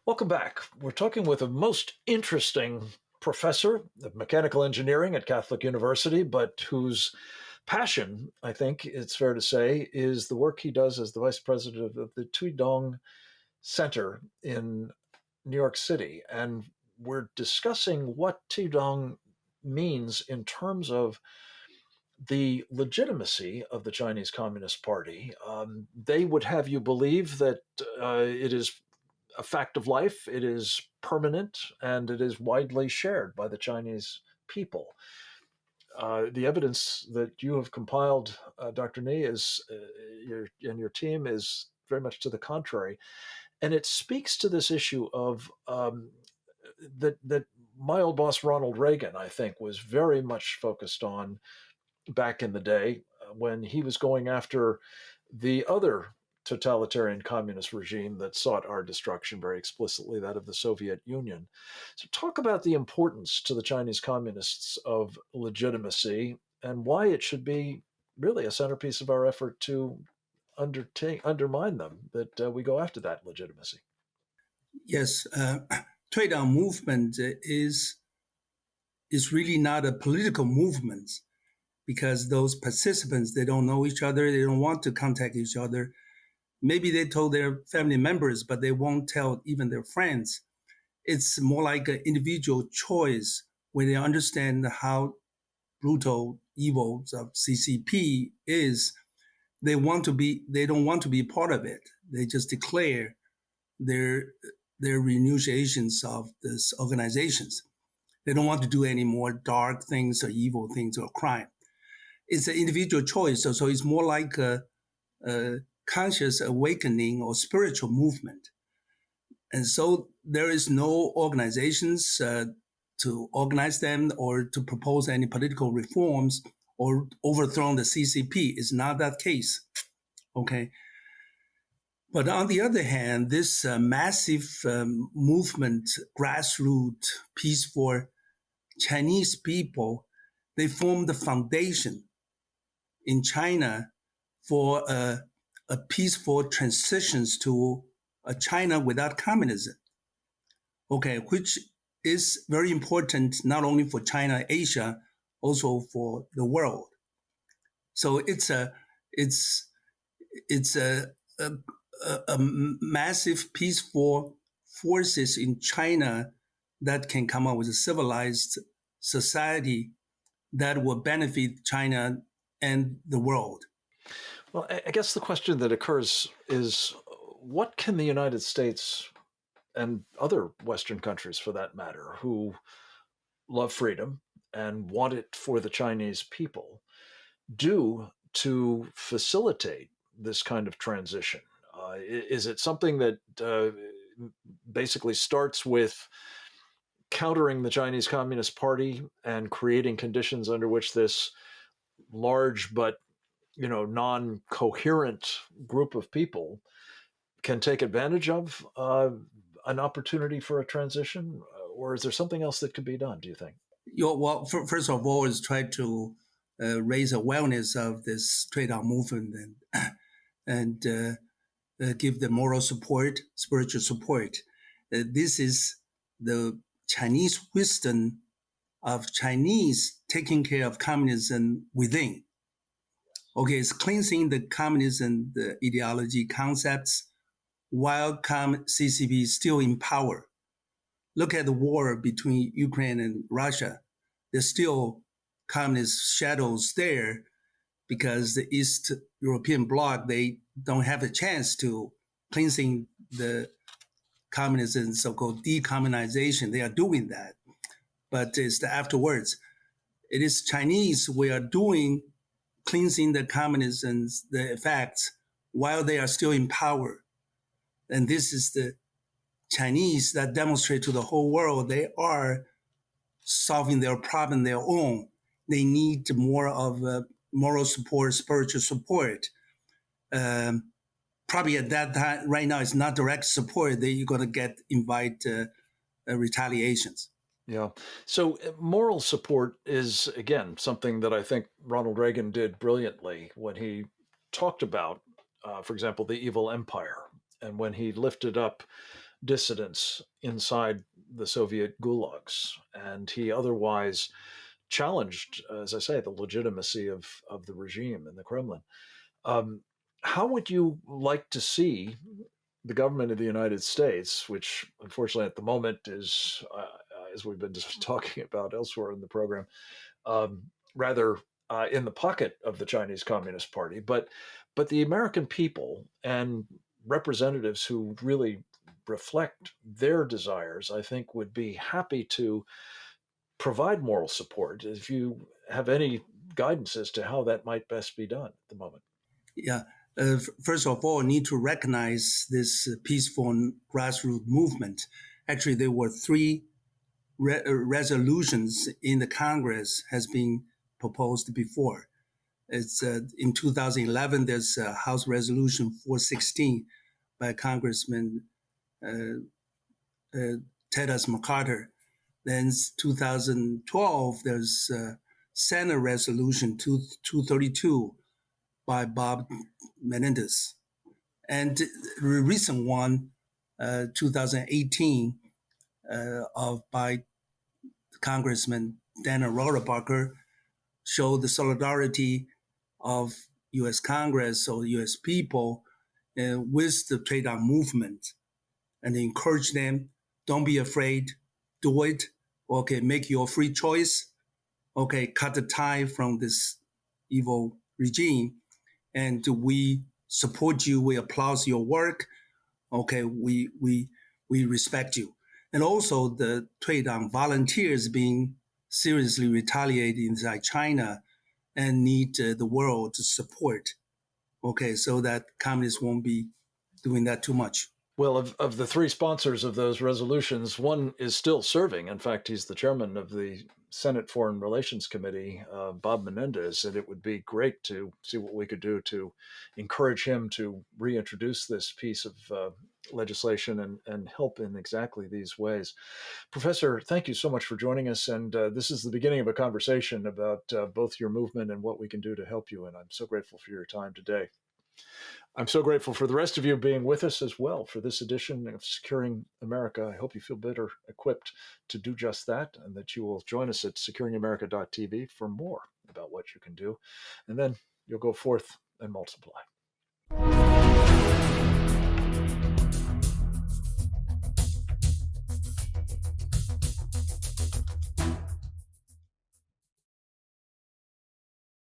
Welcome back. We're talking with a most interesting professor of mechanical engineering at Catholic University, but whose passion, I think it's fair to say, is the work he does as the vice president of the Tuidang Center in New York City. And we're discussing what Tuidang means in terms of the legitimacy of the Chinese Communist Party. They would have you believe that it is a fact of life, it is permanent, and it is widely shared by the Chinese people. The evidence that you have compiled, Dr. Ni, and your team is very much to the contrary, and it speaks to this issue of that my old boss Ronald Reagan, I think, was very much focused on back in the day when he was going after the other totalitarian communist regime that sought our destruction very explicitly, that of the Soviet Union. So, talk about the importance to the Chinese communists of legitimacy and why it should be really a centerpiece of our effort to undermine them, that we go after that legitimacy. Yes, Tuidang movement is really not a political movement because those participants, they don't know each other, they don't want to contact each other. Maybe they told their family members, but they won't tell even their friends. It's more like an individual choice when they understand how brutal evil of CCP is. They don't want to be part of it. They just declare their their renunciations of these organizations. They don't want to do any more dark things or evil things or crime. It's an individual choice. So it's more like a conscious awakening or spiritual movement. And so there is no organizations to organize them or to propose any political reforms or overthrow the CCP. It's not that case. Okay. But on the other hand, this massive movement, grassroots, peaceful Chinese people, they form the foundation in China for a peaceful transitions to a China without communism. Okay, which is very important not only for China, Asia, also for the world. So it's a massive peaceful forces in China that can come up with a civilized society that will benefit China and the world. Well, I guess the question that occurs is what can the United States and other Western countries, for that matter, who love freedom and want it for the Chinese people, do to facilitate this kind of transition? Is it something that basically starts with countering the Chinese Communist Party and creating conditions under which this large but non-coherent group of people can take advantage of an opportunity for a transition, or is there something else that could be done, do you think? Well, first of all, is try to raise awareness of this trade-off movement and give the moral support, spiritual support. This is the Chinese wisdom of Chinese taking care of communism within. Okay, it's cleansing the communism, the ideology concepts, while CCP is still in power. Look at the war between Ukraine and Russia. There's still communist shadows there because the East European bloc, they don't have a chance to cleansing the communism, so-called decommunization. They are doing that. But it's the afterwards. It is Chinese, we are doing cleansing the communism's, the effects, while they are still in power. And this is the Chinese that demonstrate to the whole world they are solving their problem their own. They need more of moral support, spiritual support. Probably at that time, right now, it's not direct support. You're going to invite retaliations. Yeah. So moral support is, again, something that I think Ronald Reagan did brilliantly when he talked about, for example, the evil empire, and when he lifted up dissidents inside the Soviet gulags. And he otherwise challenged, as I say, the legitimacy of the regime in the Kremlin. Um, how would you like to see the government of the United States, which unfortunately at the moment is, as we've been just talking about elsewhere in the program, rather in the pocket of the Chinese Communist Party, but the American people and representatives who really reflect their desires, I think, would be happy to provide moral support. If you have any guidance as to how that might best be done at the moment. Yeah. First of all, need to recognize this peaceful grassroots movement. Actually, there were three resolutions in the Congress has been proposed before. It's in 2011. There's House Resolution 416 by Congressman uh, Ted S. McCarter. Then 2012, there's Senate Resolution 232 by Bob Menendez. And the recent one, 2018, by Congressman Dana Rohrabacher, showed the solidarity of U.S. Congress or U.S. people with the Tuidang movement and encourage them, don't be afraid, do it, okay, make your free choice, okay, cut the tie from this evil regime, and we support you, we applaud your work, okay, we respect you. And also the Tuidang volunteers being seriously retaliated inside China and need the world to support, okay, so that communists won't be doing that too much. Well, of the three sponsors of those resolutions, one is still serving. In fact, he's the chairman of the Senate Foreign Relations Committee, Bob Menendez, and it would be great to see what we could do to encourage him to reintroduce this piece of legislation and help in exactly these ways. Professor, thank you so much for joining us. And this is the beginning of a conversation about both your movement and what we can do to help you. And I'm so grateful for your time today. I'm so grateful for the rest of you being with us as well for this edition of Securing America. I hope you feel better equipped to do just that and that you will join us at securingamerica.tv for more about what you can do. And then you'll go forth and multiply.